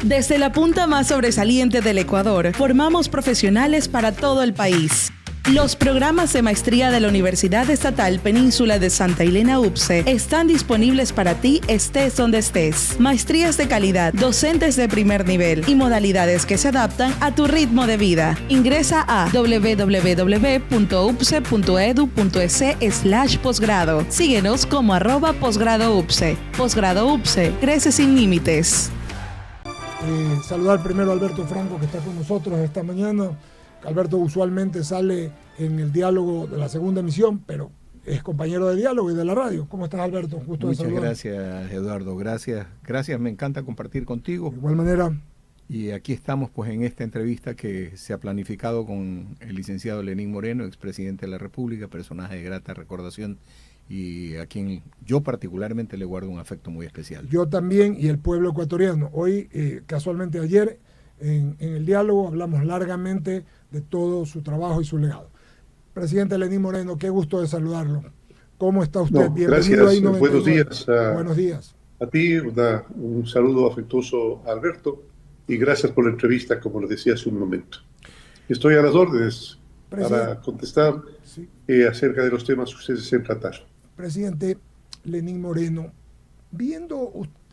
Desde la punta más sobresaliente del Ecuador, formamos profesionales para todo el país. Los programas de maestría de la Universidad Estatal Península de Santa Elena UPCE están disponibles para ti estés donde estés. Maestrías de calidad, docentes de primer nivel y modalidades que se adaptan a tu ritmo de vida. Ingresa a www.upce.edu.es/posgrado. Síguenos como @posgradoupce. Posgrado UPCE, crece sin límites. Saludar primero a Alberto Franco, que está con nosotros esta mañana. Alberto usualmente sale en el diálogo de la segunda emisión, pero es compañero de diálogo y de la radio. ¿Cómo estás, Alberto? Gusto de saludar. Muchas gracias, Eduardo. Gracias, me encanta compartir contigo. De igual manera. Y aquí estamos pues en esta entrevista que se ha planificado con el licenciado Lenín Moreno, expresidente de la República, personaje de grata recordación y a quien yo particularmente le guardo un afecto muy especial. Yo también, y el pueblo ecuatoriano. Hoy, casualmente ayer, en el diálogo hablamos largamente de todo su trabajo y su legado. Presidente Lenín Moreno, qué gusto de saludarlo. ¿Cómo está usted? Bienvenido. Gracias, buenos días. Buenos días. A ti, un saludo afectuoso a Alberto y gracias por la entrevista, como le decía hace un momento. Estoy a las órdenes para contestar acerca de los temas que ustedes desean tratar. Presidente Lenín Moreno,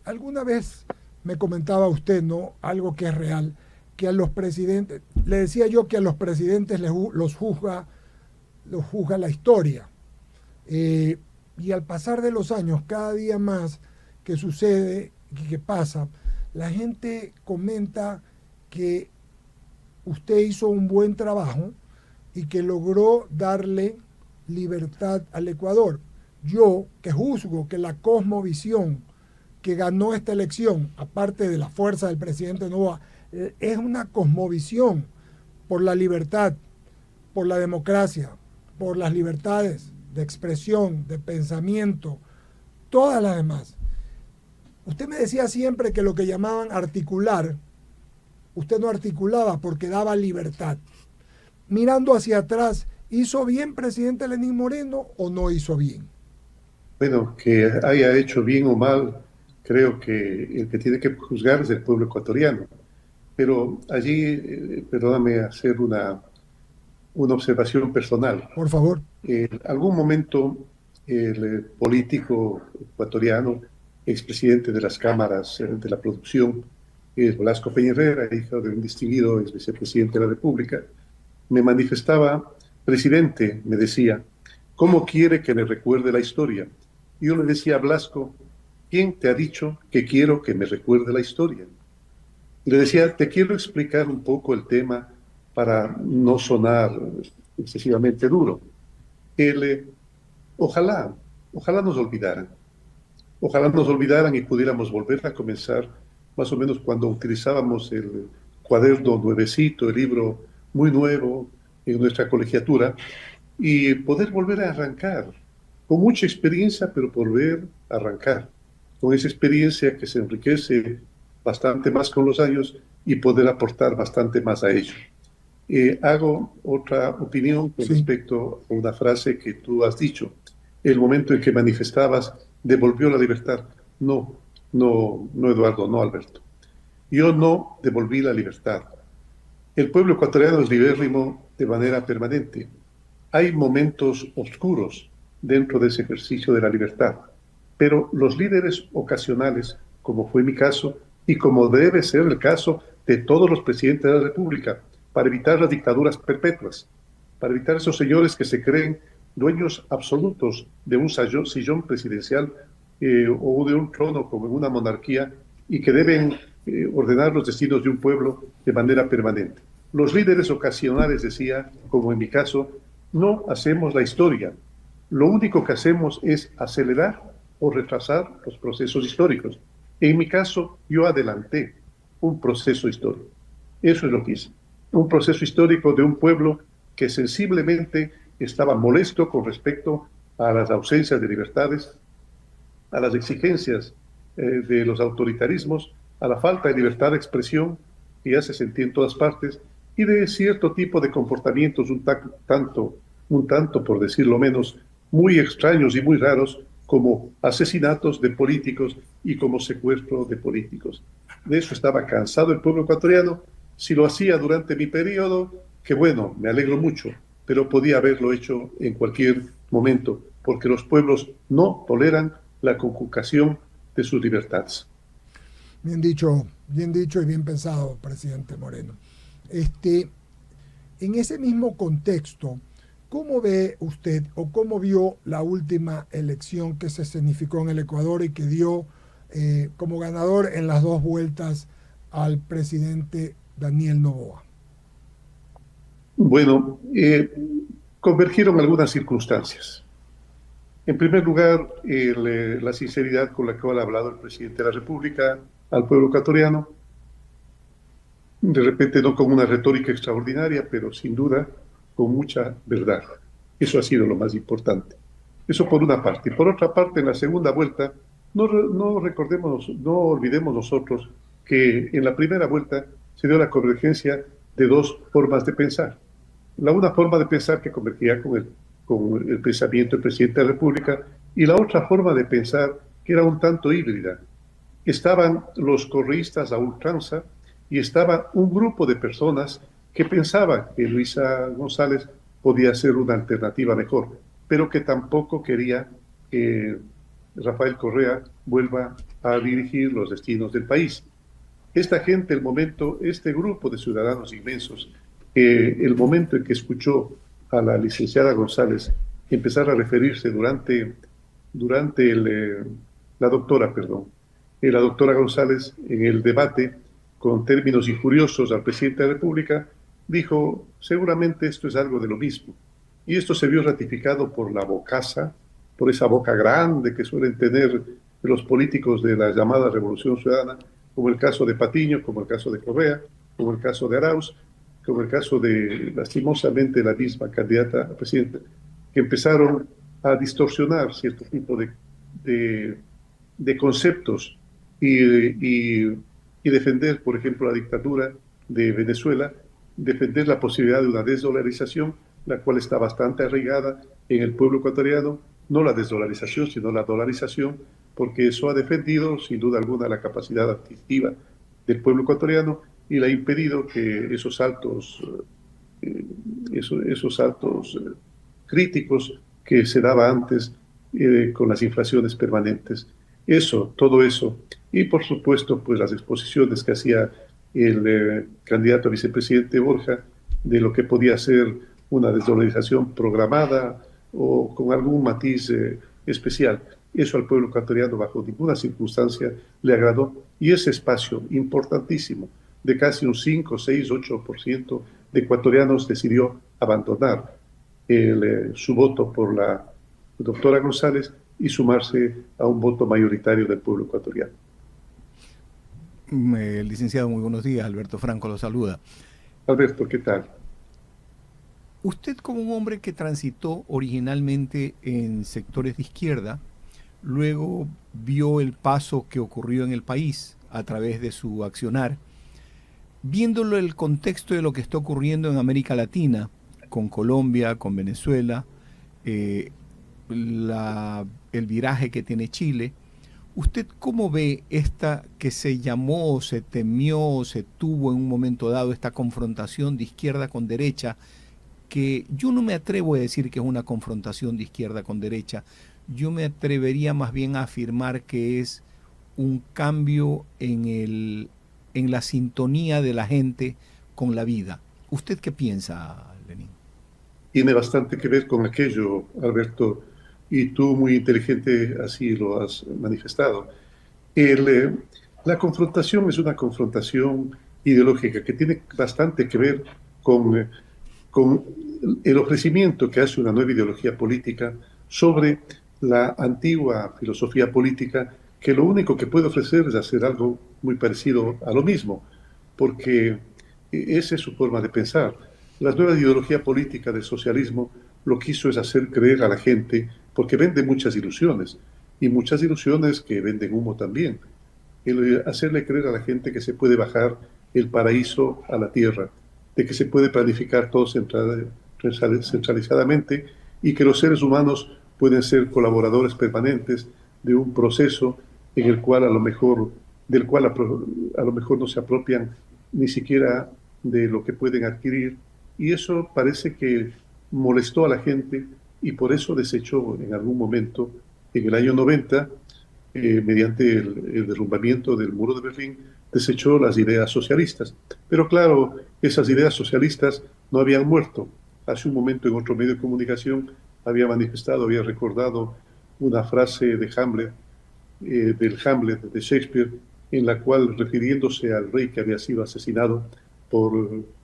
alguna vez me comentaba usted, ¿no?, algo que es real, que a los presidentes, le decía yo que a los presidentes los juzga la historia. Y al pasar de los años, cada día más que sucede y que pasa, la gente comenta que usted hizo un buen trabajo y que logró darle libertad al Ecuador. Yo, que juzgo que la cosmovisión que ganó esta elección, aparte de la fuerza del presidente Noboa, es una cosmovisión por la libertad, por la democracia, por las libertades de expresión, de pensamiento, todas las demás. Usted me decía siempre que lo que llamaban articular, usted no articulaba porque daba libertad. Mirando hacia atrás, ¿hizo bien presidente Lenín Moreno o no hizo bien? Bueno, que haya hecho bien o mal, creo que el que tiene que juzgar es el pueblo ecuatoriano. Pero allí, perdóname hacer una observación personal. Por favor. En algún momento, el político ecuatoriano, expresidente de las cámaras de la producción, Blasco Peña Herrera, hijo de un distinguido ex vicepresidente de la República, me manifestaba: presidente, me decía, ¿cómo quiere que le recuerde la historia? Y yo le decía a Blasco: ¿quién te ha dicho que quiero que me recuerde la historia? Y le decía: te quiero explicar un poco el tema para no sonar excesivamente duro. Ojalá nos olvidaran. Ojalá nos olvidaran y pudiéramos volver a comenzar más o menos cuando utilizábamos el cuaderno nuevecito, el libro muy nuevo en nuestra colegiatura, y poder volver a arrancar, con mucha experiencia, pero volver a arrancar, con esa experiencia que se enriquece bastante más con los años y poder aportar bastante más a ello. Hago otra opinión con respecto a una frase que tú has dicho. El momento en que manifestabas, devolvió la libertad. No, Eduardo, no, Alberto. Yo no devolví la libertad. El pueblo ecuatoriano es libérrimo de manera permanente. Hay momentos oscuros dentro de ese ejercicio de la libertad, pero los líderes ocasionales, como fue mi caso, y como debe ser el caso de todos los presidentes de la República, para evitar las dictaduras perpetuas, para evitar esos señores que se creen dueños absolutos de un sillón presidencial o de un trono como en una monarquía y que deben ordenar los destinos de un pueblo de manera permanente. Los líderes ocasionales, decía, como en mi caso, no hacemos la historia. Lo único que hacemos es acelerar o retrasar los procesos históricos. En mi caso, yo adelanté un proceso histórico. Eso es lo que hice. Un proceso histórico de un pueblo que sensiblemente estaba molesto con respecto a las ausencias de libertades, a las exigencias de los autoritarismos, a la falta de libertad de expresión que ya se sentía en todas partes y de cierto tipo de comportamientos un tanto, por decirlo menos, muy extraños y muy raros, como asesinatos de políticos y como secuestro de políticos. De eso estaba cansado el pueblo ecuatoriano. Si lo hacía durante mi periodo, que bueno, me alegro mucho, pero podía haberlo hecho en cualquier momento, porque los pueblos no toleran la conculcación de sus libertades. Bien dicho y bien pensado, presidente Moreno. En ese mismo contexto, ¿cómo ve usted o cómo vio la última elección que se escenificó en el Ecuador y que dio como ganador en las dos vueltas al presidente Daniel Noboa? Bueno, convergieron algunas circunstancias. En primer lugar, la sinceridad con la cual ha hablado el presidente de la República al pueblo ecuatoriano, de repente no con una retórica extraordinaria, pero sin duda con mucha verdad. Eso ha sido lo más importante. Eso por una parte. Y por otra parte, en la segunda vuelta, no olvidemos nosotros que en la primera vuelta se dio la convergencia de dos formas de pensar. Una forma de pensar que convergía con el pensamiento del presidente de la República, y la otra forma de pensar que era un tanto híbrida. Estaban los correístas a ultranza y estaba un grupo de personas que pensaban que Luisa González podía ser una alternativa mejor, pero que tampoco quería que Rafael Correa vuelva a dirigir los destinos del país. Esta gente, este grupo de ciudadanos inmensos, el momento en que escuchó a la licenciada González empezar a referirse la doctora González en el debate con términos injuriosos al presidente de la República, dijo, seguramente esto es algo de lo mismo. Y esto se vio ratificado por la bocaza, por esa boca grande que suelen tener los políticos de la llamada Revolución Ciudadana, como el caso de Patiño, como el caso de Correa, como el caso de Arauz, como el caso de, lastimosamente, la misma candidata a presidenta, que empezaron a distorsionar cierto tipo de conceptos y defender, por ejemplo, la dictadura de Venezuela, defender la posibilidad de una desdolarización, la cual está bastante arraigada en el pueblo ecuatoriano, no la desdolarización, sino la dolarización, porque eso ha defendido, sin duda alguna, la capacidad adquisitiva del pueblo ecuatoriano y le ha impedido que esos saltos críticos que se daba antes con las inflaciones permanentes. Todo eso, y por supuesto, pues las exposiciones que hacía el candidato a vicepresidente Borja de lo que podía ser una desdolarización programada o con algún matiz especial. Eso al pueblo ecuatoriano bajo ninguna circunstancia le agradó, y ese espacio importantísimo de casi un 5, 6, 8% de ecuatorianos decidió abandonar su voto por la doctora González y sumarse a un voto mayoritario del pueblo ecuatoriano. Licenciado, muy buenos días. Alberto Franco lo saluda. Alberto, ¿qué tal? Usted, como un hombre que transitó originalmente en sectores de izquierda, luego vio el paso que ocurrió en el país a través de su accionar, viéndolo el contexto de lo que está ocurriendo en América Latina, con Colombia, con Venezuela, el viraje que tiene Chile, ¿usted cómo ve esta que se llamó, se temió, se tuvo en un momento dado, esta confrontación de izquierda con derecha, que yo no me atrevo a decir que es una confrontación de izquierda con derecha, yo me atrevería más bien a afirmar que es un cambio en la sintonía de la gente con la vida? ¿Usted qué piensa, Lenín? Tiene bastante que ver con aquello, Alberto, y tú muy inteligente así lo has manifestado. La confrontación es una confrontación ideológica que tiene bastante que ver con el ofrecimiento que hace una nueva ideología política sobre la antigua filosofía política, que lo único que puede ofrecer es hacer algo muy parecido a lo mismo, porque esa es su forma de pensar. La nueva ideología política del socialismo lo que hizo es hacer creer a la gente, porque vende muchas ilusiones, y muchas ilusiones que venden humo también. Hacerle creer a la gente que se puede bajar el paraíso a la tierra, de que se puede planificar todo centralizadamente y que los seres humanos pueden ser colaboradores permanentes de un proceso en el cual a lo mejor, del cual a lo mejor no se apropian ni siquiera de lo que pueden adquirir, y eso parece que molestó a la gente y por eso desechó en algún momento, en el año 90, mediante el derrumbamiento del muro de Berlín, desechó las ideas socialistas. Pero claro, esas ideas socialistas no habían muerto. Hace un momento en otro medio de comunicación había manifestado, había recordado una frase de Hamlet, del Hamlet de Shakespeare, en la cual, refiriéndose al rey que había sido asesinado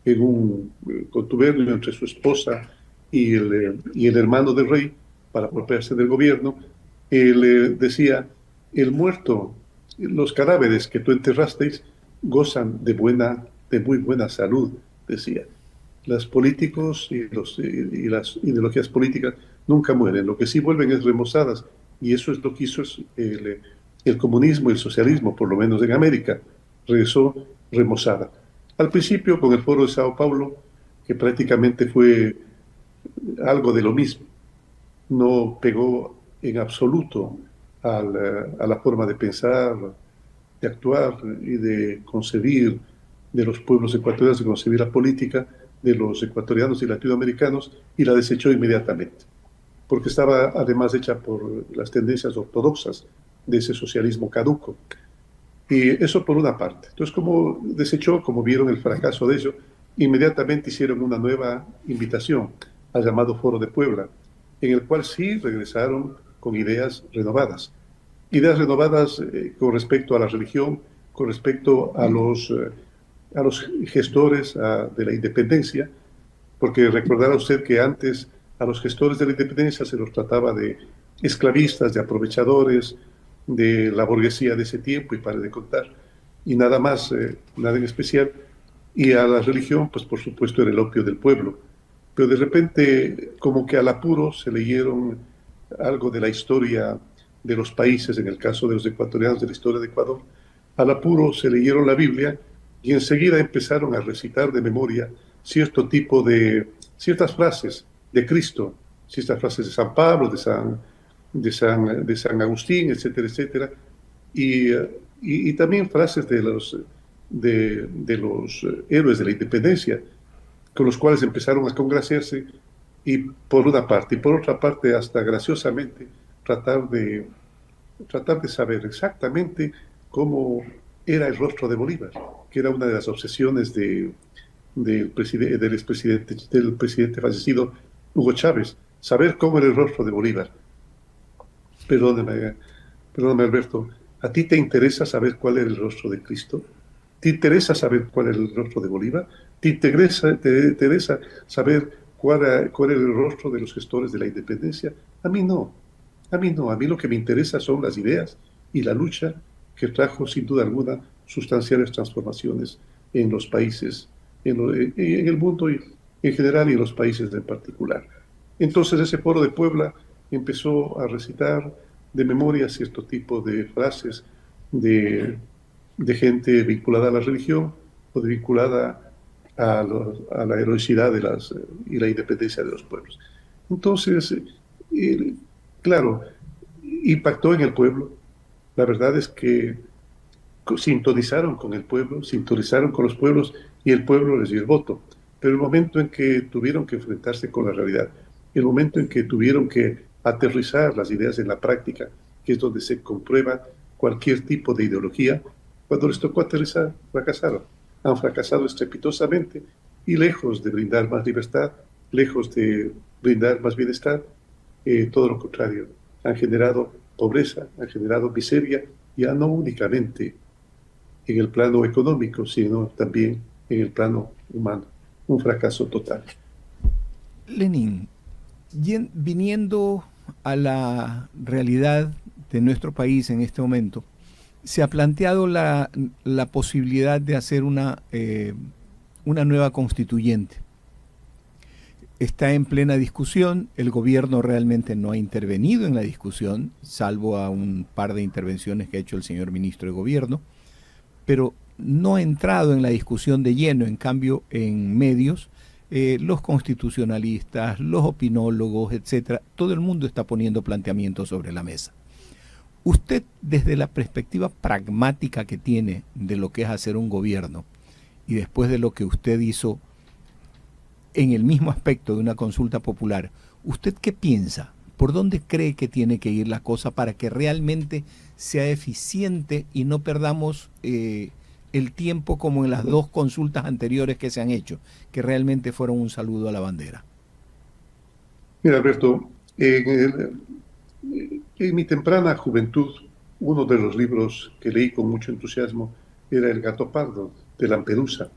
en un contubernio entre su esposa y el hermano del rey, para apropiarse del gobierno, él decía: el muerto, los cadáveres que tú enterrasteis gozan de muy buena salud, decía. Los políticos y las ideologías políticas nunca mueren, lo que sí vuelven es remozadas, y eso es lo que hizo el comunismo y el socialismo, por lo menos en América, regresó remozada. Al principio con el Foro de Sao Paulo, que prácticamente fue algo de lo mismo, no pegó en absoluto a la forma de pensar, de actuar y de concebir de los pueblos ecuatorianos, de concebir la política de los ecuatorianos y latinoamericanos, y la desechó inmediatamente, porque estaba además hecha por las tendencias ortodoxas de ese socialismo caduco. Y eso por una parte. Entonces, como desechó, como vieron el fracaso de ello, inmediatamente hicieron una nueva invitación al llamado Foro de Puebla, en el cual sí regresaron con ideas renovadas con respecto a la religión, con respecto a los gestores de la independencia, porque recordará usted que antes a los gestores de la independencia se los trataba de esclavistas, de aprovechadores, de la burguesía de ese tiempo, y para de contar, y nada más, nada en especial. Y a la religión, pues por supuesto, era el opio del pueblo. Pero de repente, como que al apuro, se leyeron algo de la historia de los países, en el caso de los ecuatorianos, de la historia de Ecuador. Al apuro se leyeron la Biblia y enseguida empezaron a recitar de memoria ciertas frases de Cristo, ciertas frases de San Pablo, de San Agustín, etcétera, etcétera, y también frases de los héroes de la independencia, con los cuales empezaron a congraciarse, y por una parte, y por otra parte, hasta graciosamente, tratar de saber exactamente cómo era el rostro de Bolívar, que era una de las obsesiones del presidente fallecido Hugo Chávez, saber cómo era el rostro de Bolívar. Perdóname, Alberto, ¿a ti te interesa saber cuál era el rostro de Cristo? ¿Te interesa saber cuál era el rostro de Bolívar? ¿Te interesa saber cuál era el rostro de los gestores de la independencia? A mí no. A mí lo que me interesa son las ideas y la lucha que trajo sin duda alguna sustanciales transformaciones en los países, en el mundo en general y en los países en particular. Entonces ese Foro de Puebla empezó a recitar de memoria cierto tipo de frases de gente vinculada a la religión o vinculada a la heroicidad y la independencia de los pueblos. Entonces, claro, impactó en el pueblo. La verdad es que sintonizaron con el pueblo, sintonizaron con los pueblos, y el pueblo les dio el voto. Pero el momento en que tuvieron que enfrentarse con la realidad, el momento en que tuvieron que aterrizar las ideas en la práctica, que es donde se comprueba cualquier tipo de ideología, cuando les tocó aterrizar, fracasaron. Han fracasado estrepitosamente, y lejos de brindar más libertad, lejos de brindar más bienestar, todo lo contrario, han generado pobreza, han generado miseria, ya no únicamente en el plano económico, sino también en el plano humano. Un fracaso total. Lenín, viniendo a la realidad de nuestro país en este momento, se ha planteado la posibilidad de hacer una nueva constituyente. Está en plena discusión, el gobierno realmente no ha intervenido en la discusión, salvo a un par de intervenciones que ha hecho el señor ministro de Gobierno, pero no ha entrado en la discusión de lleno. En cambio, en medios, los constitucionalistas, los opinólogos, etcétera, todo el mundo está poniendo planteamientos sobre la mesa. Usted, desde la perspectiva pragmática que tiene de lo que es hacer un gobierno, y después de lo que usted hizo en el mismo aspecto de una consulta popular, ¿usted qué piensa? ¿Por dónde cree que tiene que ir la cosa para que realmente sea eficiente y no perdamos el tiempo como en las dos consultas anteriores que se han hecho, que realmente fueron un saludo a la bandera? Mira, Alberto, en mi temprana juventud, uno de los libros que leí con mucho entusiasmo era El gato pardo, de Lampedusa,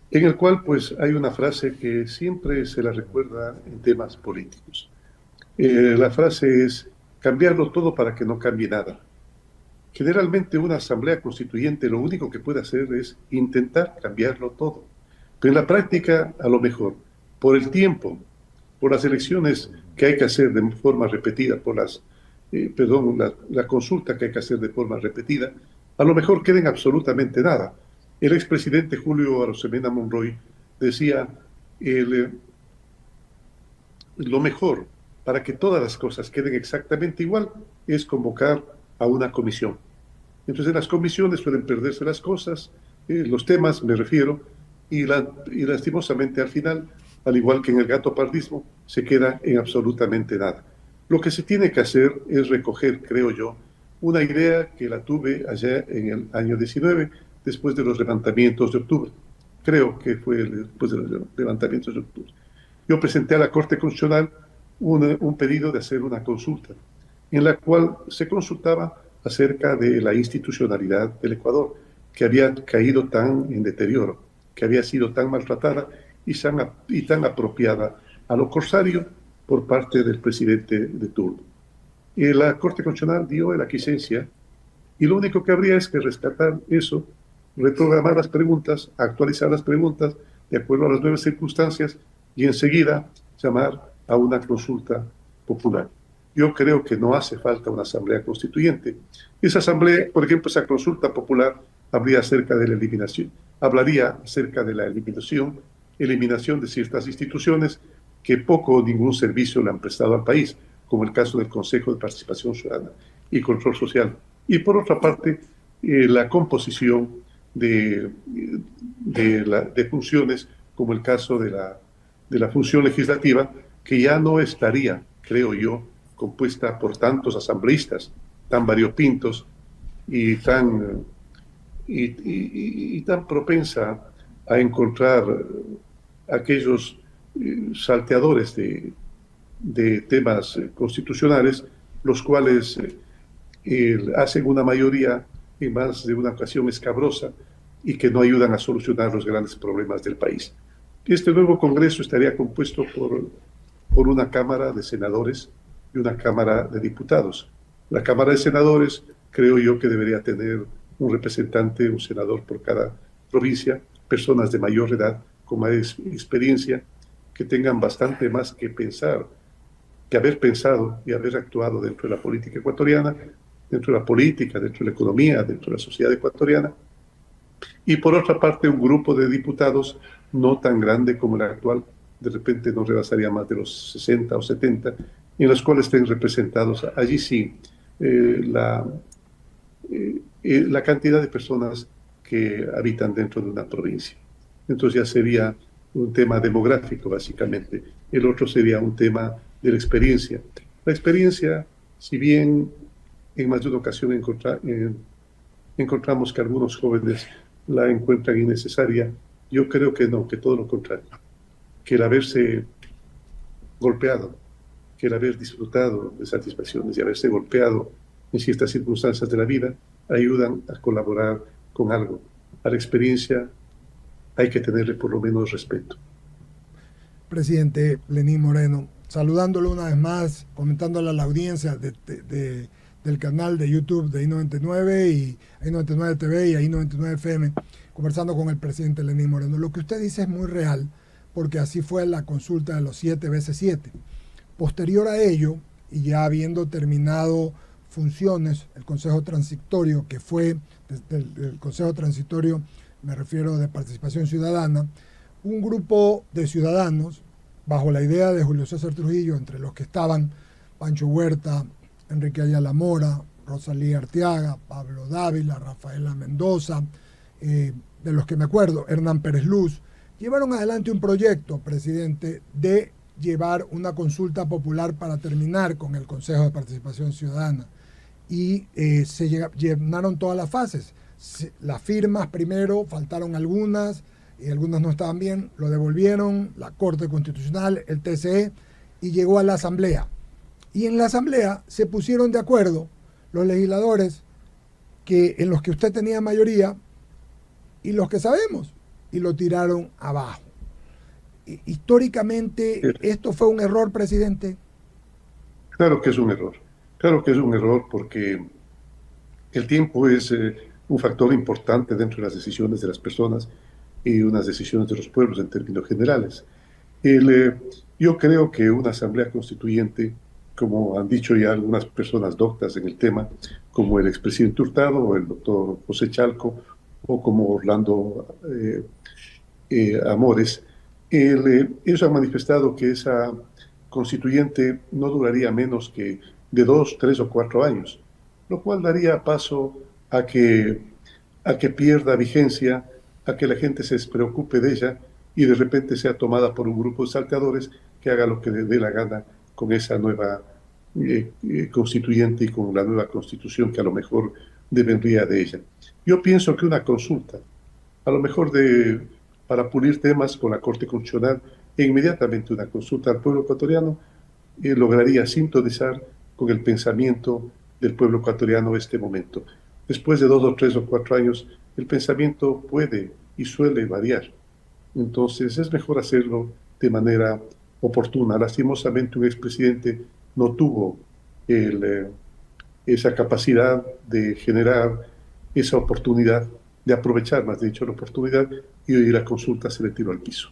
en el cual pues hay una frase que siempre se la recuerda en temas políticos. La frase es: cambiarlo todo para que no cambie nada. Generalmente una asamblea constituyente lo único que puede hacer es intentar cambiarlo todo. Pero en la práctica, a lo mejor, por el tiempo, por las elecciones que hay que hacer de forma repetida, la consulta que hay que hacer de forma repetida, a lo mejor queden absolutamente nada. El expresidente Julio Arosemena Monroy decía, lo mejor para que todas las cosas queden exactamente igual es convocar a una comisión. Entonces en las comisiones suelen perderse las cosas, los temas me refiero, y lastimosamente al final, al igual que en el gato pardismo, se queda en absolutamente nada. Lo que se tiene que hacer es recoger, creo yo, una idea que la tuve allá en el año 19, después de los levantamientos de octubre. Creo que fue después de los levantamientos de octubre. Yo presenté a la Corte Constitucional un pedido de hacer una consulta, en la cual se consultaba acerca de la institucionalidad del Ecuador, que había caído tan en deterioro, que había sido tan maltratada y tan apropiada a lo corsario por parte del presidente de turno. Y la Corte Constitucional dio la aquiescencia, y lo único que habría es que rescatar eso, reprogramar las preguntas, actualizar las preguntas de acuerdo a las nuevas circunstancias y enseguida llamar a una consulta popular. Yo creo que no hace falta una asamblea constituyente. Esa asamblea, por ejemplo, esa consulta popular hablaría acerca de la eliminación de ciertas instituciones que poco o ningún servicio le han prestado al país, como el caso del Consejo de Participación Ciudadana y Control Social. Y por otra parte, la composición de funciones, como el caso de la función legislativa, que ya no estaría, creo yo, compuesta por tantos asambleístas tan variopintos y tan propensa a encontrar aquellos salteadores de temas constitucionales, los cuales hacen una mayoría en más de una ocasión escabrosa y que no ayudan a solucionar los grandes problemas del país. Este nuevo Congreso estaría compuesto por una Cámara de Senadores y una Cámara de Diputados. La Cámara de Senadores creo yo que debería tener un representante, un senador por cada provincia, personas de mayor edad, con más experiencia, que tengan bastante más que pensar, que haber pensado y haber actuado dentro de la política ecuatoriana, dentro de la política, dentro de la economía, dentro de la sociedad ecuatoriana. Y por otra parte, un grupo de diputados no tan grande como el actual, de repente no rebasaría más de los 60 o 70, en los cuales estén representados, allí sí, la cantidad de personas que habitan dentro de una provincia. Entonces ya sería un tema demográfico, básicamente. El otro sería un tema de la experiencia. La experiencia, si bien en más de una ocasión encontramos que algunos jóvenes la encuentran innecesaria, yo creo que no, que todo lo contrario. Que el haberse golpeado, que el haber disfrutado de satisfacciones y haberse golpeado en ciertas circunstancias de la vida ayudan a colaborar con algo. A la experiencia hay que tenerle por lo menos respeto. Presidente Lenín Moreno, saludándolo una vez más, comentándole a la audiencia del canal de YouTube de I99 y I99 TV y I99 FM, conversando con el presidente Lenín Moreno. Lo que usted dice es muy real, porque así fue la consulta de los 7x7. Posterior a ello, y ya habiendo terminado funciones, el Consejo Transitorio, que fue el Consejo Transitorio, me refiero de Participación Ciudadana, un grupo de ciudadanos, bajo la idea de Julio César Trujillo, entre los que estaban Pancho Huerta, Enrique Ayala Mora, Rosalía Arteaga, Pablo Dávila, Rafaela Mendoza, de los que me acuerdo, Hernán Pérez Luz, llevaron adelante un proyecto, presidente, de llevar una consulta popular para terminar con el Consejo de Participación Ciudadana. Y se llenaron todas las fases. Las firmas primero, faltaron algunas, y algunas no estaban bien, lo devolvieron, la Corte Constitucional, el TCE, y llegó a la Asamblea. Y en la Asamblea se pusieron de acuerdo los legisladores en los que usted tenía mayoría y los que sabemos, y lo tiraron abajo. Históricamente, ¿esto fue un error, presidente? Claro que es un error. Claro que es un error porque el tiempo es un factor importante dentro de las decisiones de las personas y unas decisiones de los pueblos en términos generales. Yo creo que una asamblea constituyente, como han dicho ya algunas personas doctas en el tema, como el expresidente Hurtado o el doctor José Chalco, o como Orlando Amores, ellos han manifestado que esa constituyente no duraría menos que de 2, 3 o 4 años, lo cual daría paso a que pierda vigencia, a que la gente se despreocupe de ella y de repente sea tomada por un grupo de salteadores que haga lo que le dé la gana con esa nueva constituyente y con la nueva constitución que a lo mejor vendría de ella. Yo pienso que una consulta, a lo mejor para pulir temas con la Corte Constitucional, e inmediatamente una consulta al pueblo ecuatoriano, lograría sintonizar con el pensamiento del pueblo ecuatoriano en este momento. Después de 2 o 3 o 4 años, el pensamiento puede y suele variar. Entonces es mejor hacerlo de manera oportuna. Lastimosamente un expresidente no tuvo esa capacidad de generar esa oportunidad, de aprovechar, más dicho, la oportunidad, y hoy la consulta se le tiró al piso.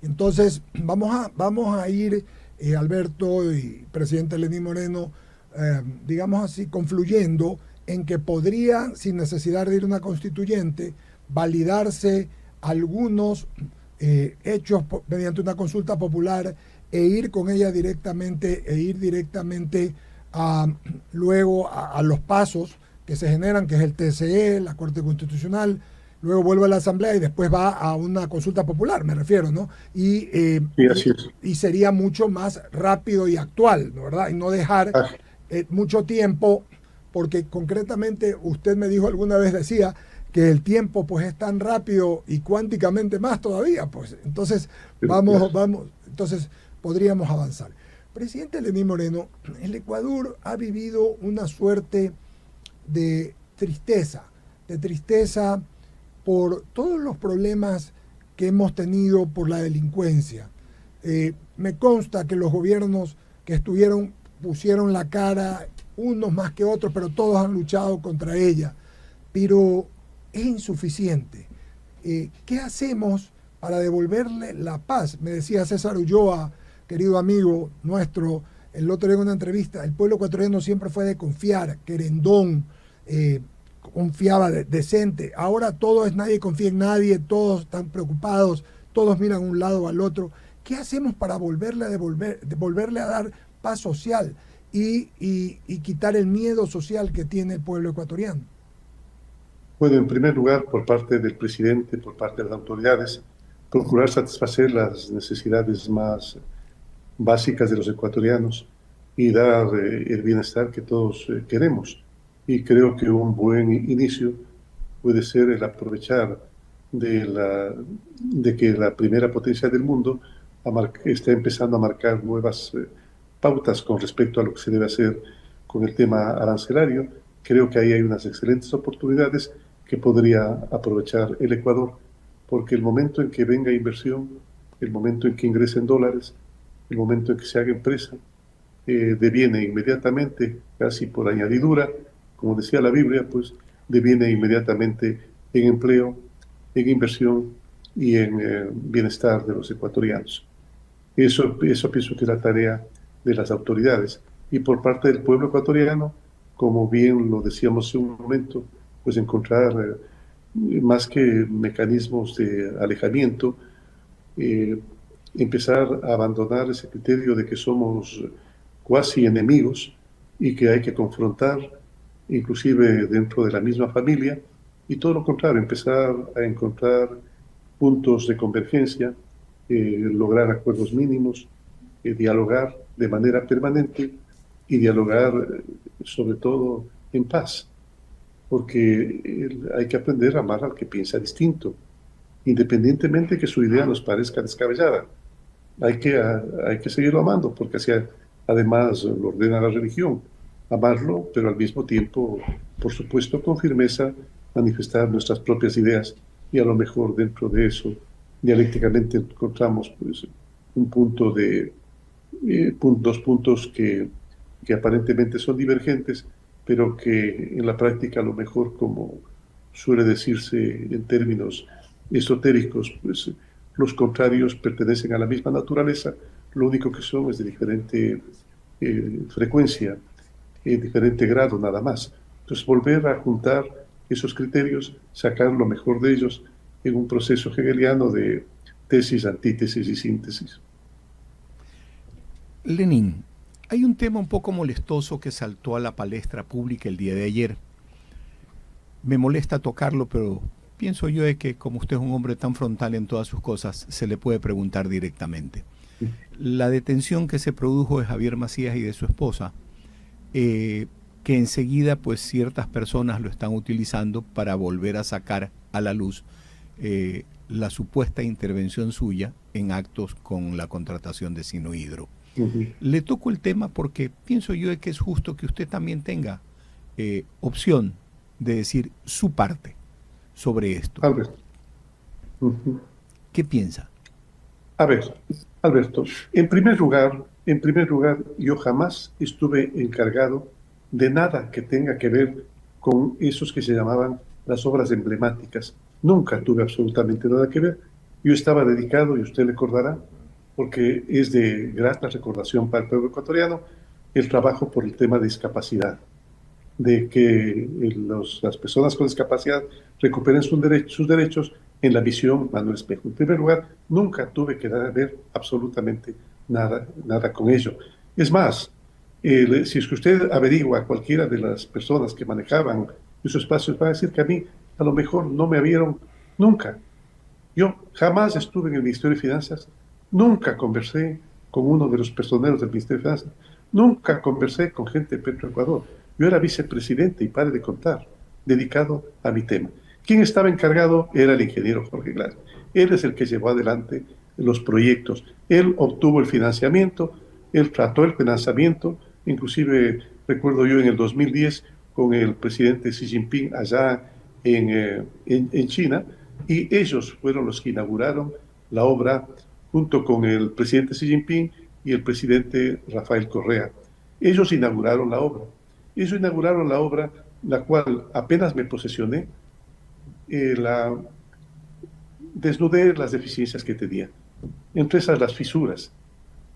Entonces, vamos a ir, Alberto y presidente Lenín Moreno, digamos así, confluyendo en que podría, sin necesidad de ir a una constituyente, validarse algunos hechos mediante una consulta popular e ir con ella directamente, luego a los pasos que se generan, que es el TCE, la Corte Constitucional, luego vuelve a la Asamblea y después va a una consulta popular, me refiero, ¿no? Sí, así es. Y sería mucho más rápido y actual, ¿no? ¿Verdad? Y no dejar mucho tiempo, porque concretamente usted me dijo alguna vez, decía, que el tiempo pues es tan rápido y cuánticamente más todavía, pues entonces entonces podríamos avanzar. Presidente Lenín Moreno, el Ecuador ha vivido una suerte de tristeza por todos los problemas que hemos tenido por la delincuencia. Me consta que los gobiernos que pusieron la cara, unos más que otros, pero todos han luchado contra ella. Pero es insuficiente. ¿Qué hacemos para devolverle la paz? Me decía César Ulloa, querido amigo nuestro, el otro día en una entrevista, el pueblo ecuatoriano siempre fue de confiar, querendón, confiaba decente. Ahora nadie confía en nadie, todos están preocupados, todos miran a un lado o al otro. ¿Qué hacemos para volverle a dar paz social y quitar el miedo social que tiene el pueblo ecuatoriano? Bueno, en primer lugar, por parte del presidente, por parte de las autoridades, procurar satisfacer las necesidades más básicas de los ecuatorianos y dar el bienestar que todos queremos. Y creo que un buen inicio puede ser el aprovechar de que la primera potencia del mundo está empezando a marcar nuevas pautas con respecto a lo que se debe hacer con el tema arancelario. Creo que ahí hay unas excelentes oportunidades que podría aprovechar el Ecuador, porque el momento en que venga inversión, el momento en que ingresen dólares, el momento en que se haga empresa, deviene inmediatamente, casi por añadidura, como decía la Biblia, pues deviene inmediatamente en empleo, en inversión y en bienestar de los ecuatorianos. Eso pienso que es la tarea de las autoridades. Y por parte del pueblo ecuatoriano, como bien lo decíamos hace un momento, pues encontrar más que mecanismos de alejamiento, empezar a abandonar ese criterio de que somos cuasi enemigos y que hay que confrontar, inclusive dentro de la misma familia, y todo lo contrario, empezar a encontrar puntos de convergencia, lograr acuerdos mínimos, dialogar de manera permanente y dialogar sobre todo en paz, porque hay que aprender a amar al que piensa distinto, independientemente que su idea nos parezca descabellada. Hay que seguirlo amando, porque así además lo ordena la religión, amarlo, pero al mismo tiempo, por supuesto, con firmeza, manifestar nuestras propias ideas, y a lo mejor dentro de eso, dialécticamente encontramos pues, un punto de, dos puntos que aparentemente son divergentes, pero que en la práctica a lo mejor, como suele decirse en términos esotéricos, pues los contrarios pertenecen a la misma naturaleza, lo único que son es de diferente frecuencia, en diferente grado nada más. Entonces volver a juntar esos criterios, sacar lo mejor de ellos en un proceso hegeliano de tesis, antítesis y síntesis. Lenin, hay un tema un poco molestoso que saltó a la palestra pública el día de ayer. Me molesta tocarlo, pero pienso yo de que como usted es un hombre tan frontal en todas sus cosas, se le puede preguntar directamente. La detención que se produjo de Javier Macías y de su esposa, que enseguida pues ciertas personas lo están utilizando para volver a sacar a la luz la supuesta intervención suya en actos con la contratación de Sinohydro. Le toco el tema porque pienso yo de que es justo que usted también tenga opción de decir su parte sobre esto. Alberto. ¿Qué piensa? A ver, Alberto, en primer lugar, yo jamás estuve encargado de nada que tenga que ver con esos que se llamaban las obras emblemáticas. Nunca tuve absolutamente nada que ver. Yo estaba dedicado, y usted recordará, porque es de grata recordación para el pueblo ecuatoriano, el trabajo por el tema de discapacidad, de que las personas con discapacidad recuperen sus derechos en la visión Manuel Espejo. En primer lugar, nunca tuve que ver absolutamente nada con ello. Es más, si es que usted averigua a cualquiera de las personas que manejaban esos espacios, va a decir que a mí a lo mejor no me vieron nunca. Yo jamás estuve en el Ministerio de Finanzas, nunca conversé con uno de los personeros del Ministerio de Finanzas, nunca conversé con gente de Petroecuador. Yo era vicepresidente y pare de contar, dedicado a mi tema. ¿Quién estaba encargado? Era el ingeniero Jorge Glass. Él es el que llevó adelante los proyectos. Él obtuvo el financiamiento, él trató el financiamiento, inclusive recuerdo yo en el 2010 con el presidente Xi Jinping allá en China, y ellos fueron los que inauguraron la obra junto con el presidente Xi Jinping y el presidente Rafael Correa. Ellos inauguraron la obra. Ellos inauguraron la obra, la cual apenas me posesioné, desnudé las deficiencias que tenía. Entre esas las fisuras.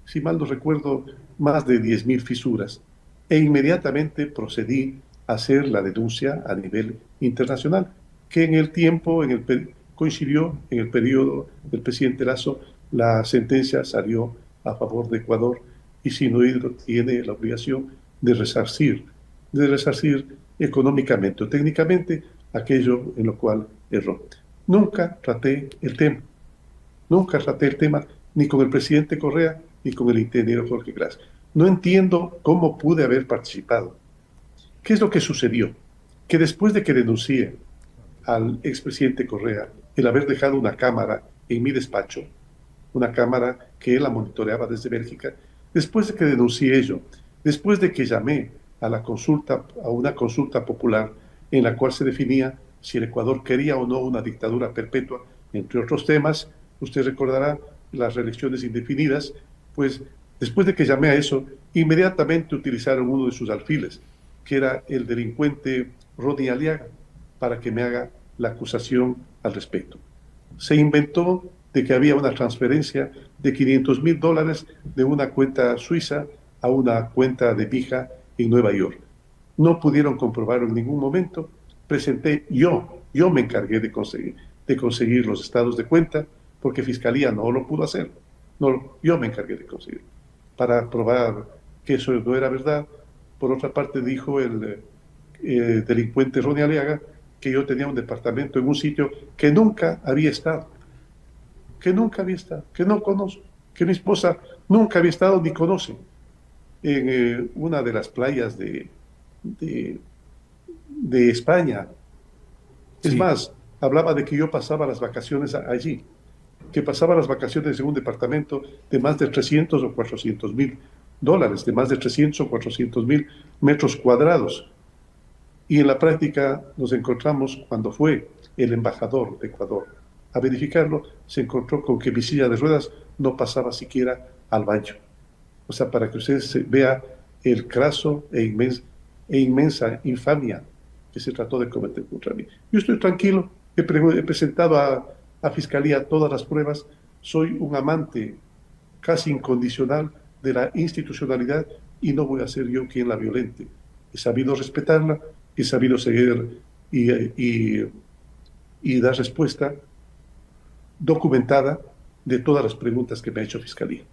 Si mal no recuerdo, más de 10.000 fisuras. E inmediatamente procedí a hacer la denuncia a nivel internacional, que en el tiempo, coincidió en el periodo del presidente Lasso, la sentencia salió a favor de Ecuador y Sinohydro tiene la obligación de resarcir económicamente o técnicamente aquello en lo cual erró. Nunca traté el tema ni con el presidente Correa ni con el ingeniero Jorge Glass. No entiendo cómo pude haber participado. ¿Qué es lo que sucedió? Que después de que denuncié al expresidente Correa el haber dejado una cámara en mi despacho, una cámara que él la monitoreaba desde Bélgica, después de que denuncié ello, después de que llamé a una consulta popular en la cual se definía si el Ecuador quería o no una dictadura perpetua, entre otros temas, usted recordará las reelecciones indefinidas, pues después de que llamé a eso, inmediatamente utilizaron uno de sus alfiles, que era el delincuente Ronnie Aliaga, para que me haga la acusación al respecto. Se inventó de que había una transferencia de $500,000 de una cuenta suiza a una cuenta de Vija en Nueva York. No pudieron comprobarlo en ningún momento. Presenté yo me encargué de conseguir los estados de cuenta, porque Fiscalía no lo pudo hacer. No, yo me encargué de conseguir. Para probar que eso no era verdad, Por otra parte, dijo el delincuente Ronnie Aliaga que yo tenía un departamento en un sitio que nunca había estado, que no conozco, que mi esposa nunca había estado ni conoce, en una de las playas de España. Es Sí. más, hablaba de que yo pasaba las vacaciones allí, que pasaba las vacaciones en un departamento de más de 300 o 400 mil dólares, de más de 300 o 400 mil metros cuadrados. Y en la práctica nos encontramos, cuando fue el embajador de Ecuador a verificarlo, se encontró con que mi silla de ruedas no pasaba siquiera al baño. O sea, para que usted vea el craso e inmensa infamia que se trató de cometer contra mí. Yo estoy tranquilo, he presentado a Fiscalía todas las pruebas, soy un amante casi incondicional de la institucionalidad y no voy a ser yo quien la violente. He sabido respetarla, he sabido seguir y dar respuesta documentada de todas las preguntas que me ha hecho Fiscalía.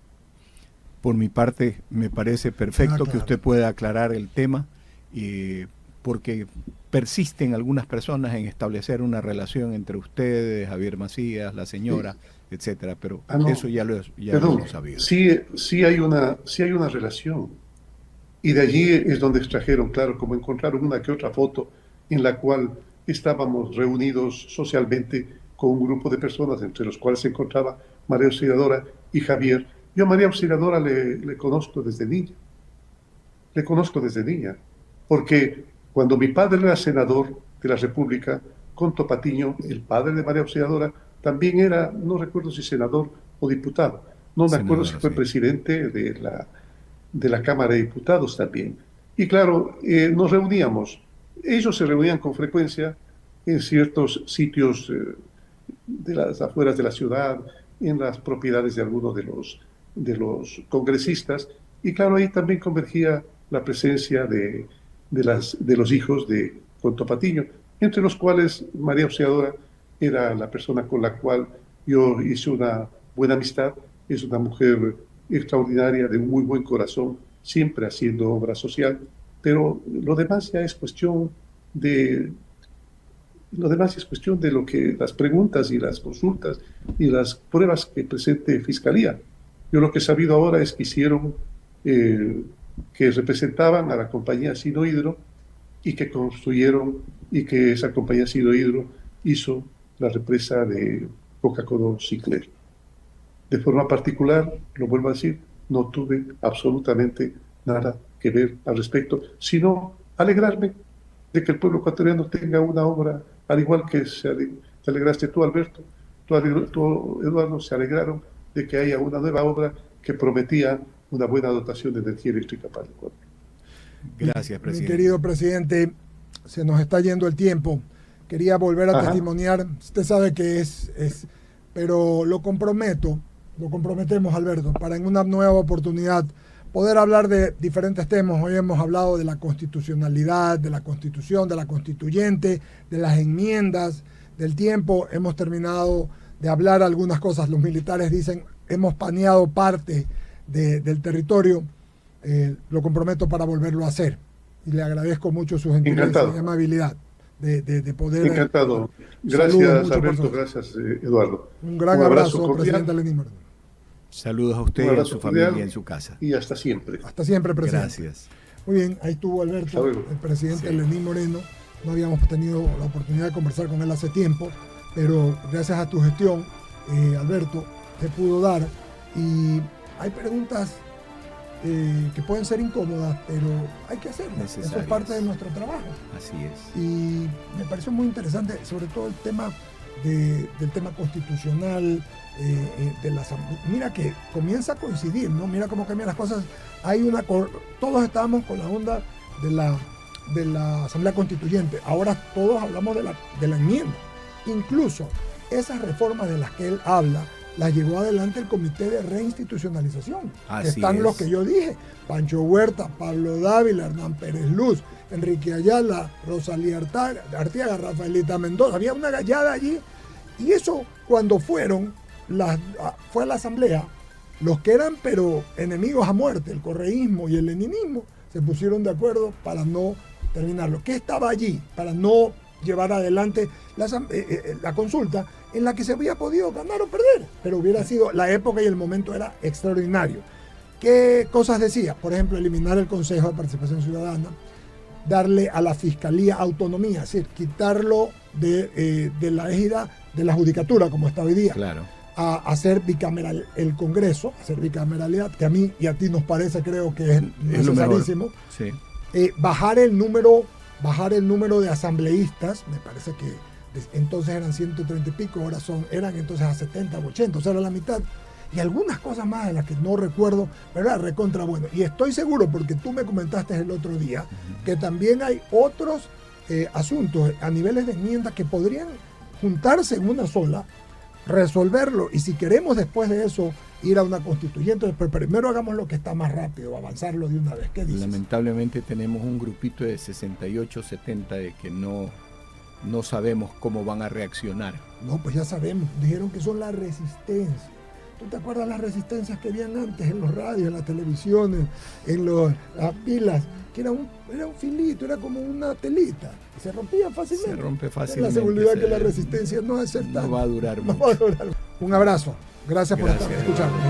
Por mi parte, me parece perfecto claro. que usted pueda aclarar el tema, porque persisten algunas personas en establecer una relación entre ustedes, Javier Macías, la señora, etcétera, pero no. eso ya lo hemos sabido. Sí hay una relación. Y de allí es donde extrajeron, claro, como encontraron una que otra foto en la cual estábamos reunidos socialmente con un grupo de personas, entre los cuales se encontraba María Auxiliadora y Javier. Yo a María Auxiliadora le conozco desde niña. Le conozco desde niña. Porque cuando mi padre era senador de la República, Conto Patiño, el padre de María Auxiliadora, también era, no recuerdo si senador o diputado. No me acuerdo si fue presidente de la Cámara de Diputados también. Y claro, nos reuníamos. Ellos se reunían con frecuencia en ciertos sitios de las afueras de la ciudad, en las propiedades de algunos de los congresistas. Y claro, ahí también convergía la presencia de los hijos de Conto Patiño, entre los cuales María Auxiliadora era la persona con la cual yo hice una buena amistad. Es una mujer extraordinaria, de un muy buen corazón, siempre haciendo obra social, pero lo demás ya es cuestión de lo que las preguntas y las consultas y las pruebas que presente Fiscalía. Yo lo que he sabido ahora es que hicieron, que representaban a la compañía Sinohydro y que construyeron, y que esa compañía Sinohydro hizo la represa de Coca-Cola Sinclair. De forma particular, lo vuelvo a decir, no tuve absolutamente nada que ver al respecto, sino alegrarme de que el pueblo ecuatoriano tenga una obra, al igual que te alegraste tú, Alberto, tú, Eduardo, se alegraron de que haya una nueva obra que prometía una buena dotación de energía eléctrica para el Ecuador. Gracias, presidente. Mi querido presidente, se nos está yendo el tiempo. Quería volver a testimoniar, usted sabe que pero lo comprometemos, Alberto, para en una nueva oportunidad poder hablar de diferentes temas. Hoy hemos hablado de la constitucionalidad, de la constitución, de la constituyente, de las enmiendas, del tiempo. Hemos terminado de hablar algunas cosas. Los militares dicen, hemos paneado parte del territorio. Lo comprometo para volverlo a hacer. Y le agradezco mucho su gentileza y amabilidad de poder... Encantado. Gracias, Alberto. Gracias, Eduardo. Un gran abrazo, presidente Lenín Moreno. Saludos a usted y a su familia en su casa. Y hasta siempre. Hasta siempre, presidente. Gracias. Muy bien, ahí estuvo Alberto, el presidente Lenín Moreno. No habíamos tenido la oportunidad de conversar con él hace tiempo, pero gracias a tu gestión, Alberto, se pudo dar. Y hay preguntas que pueden ser incómodas, pero hay que hacerlas. Eso es parte de nuestro trabajo. Así es. Y me pareció muy interesante, sobre todo el tema del tema constitucional, de la asamblea. Mira que comienza a coincidir, ¿no? Mira cómo cambian las cosas. Todos estábamos con la onda de la asamblea constituyente. Ahora todos hablamos de la enmienda. Incluso esas reformas de las que él habla las llevó adelante el Comité de Reinstitucionalización. Así están los que yo dije: Pancho Huerta, Pablo Dávila, Hernán Pérez Luz, Enrique Ayala, Rosalía Arteaga, Rafaelita Mendoza. Había una gallada allí. Y eso, cuando fue a la asamblea, los que eran pero enemigos a muerte, el correísmo y el leninismo, se pusieron de acuerdo para no terminarlo. ¿Qué estaba allí para no llevar adelante la consulta en la que se había podido ganar o perder? Pero hubiera sido, la época y el momento era extraordinario. ¿Qué cosas decía? Por ejemplo, eliminar el Consejo de Participación Ciudadana, darle a la Fiscalía autonomía, es decir, quitarlo de la égida de la Judicatura, como está hoy día. Claro. A hacer bicameral el Congreso, hacer bicameralidad, que a mí y a ti nos parece, creo que es necesarísimo. Sí. Bajar el número de asambleístas, me parece que entonces eran 130 y pico, ahora eran entonces a 70 o 80, o sea, era la mitad. Y algunas cosas más de las que no recuerdo, pero era recontra bueno. Y estoy seguro, porque tú me comentaste el otro día, que también hay otros asuntos a niveles de enmienda que podrían juntarse en una sola, resolverlo, y si queremos después de eso ir a una constituyente, pero primero hagamos lo que está más rápido, avanzarlo de una vez. ¿Qué dices? Lamentablemente tenemos un grupito de 68, 70 de que no sabemos cómo van a reaccionar. No, pues ya sabemos, dijeron que son la resistencia. ¿Tú te acuerdas las resistencias que habían antes en los radios, en las televisiones, en las pilas? Que era un filito, era como una telita. Y se rompía fácilmente. Se rompe fácilmente. La seguridad que la resistencia no es aceptable. No va a durar mucho. No va a durar. Un abrazo. Gracias por escucharnos.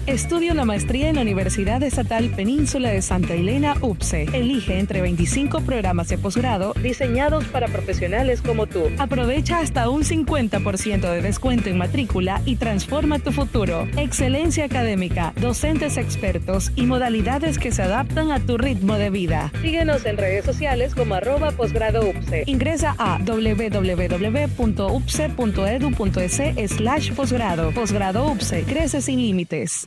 Estudia una maestría en la Universidad Estatal Península de Santa Elena, UPCE. Elige entre 25 programas de posgrado diseñados para profesionales como tú. Aprovecha hasta un 50% de descuento en matrícula y transforma tu futuro. Excelencia académica, docentes expertos y modalidades que se adaptan a tu ritmo de vida. Síguenos en redes sociales como @posgradoupce. Ingresa a www.upce.edu.es/posgrado. Posgrado UPCE, crece sin límites.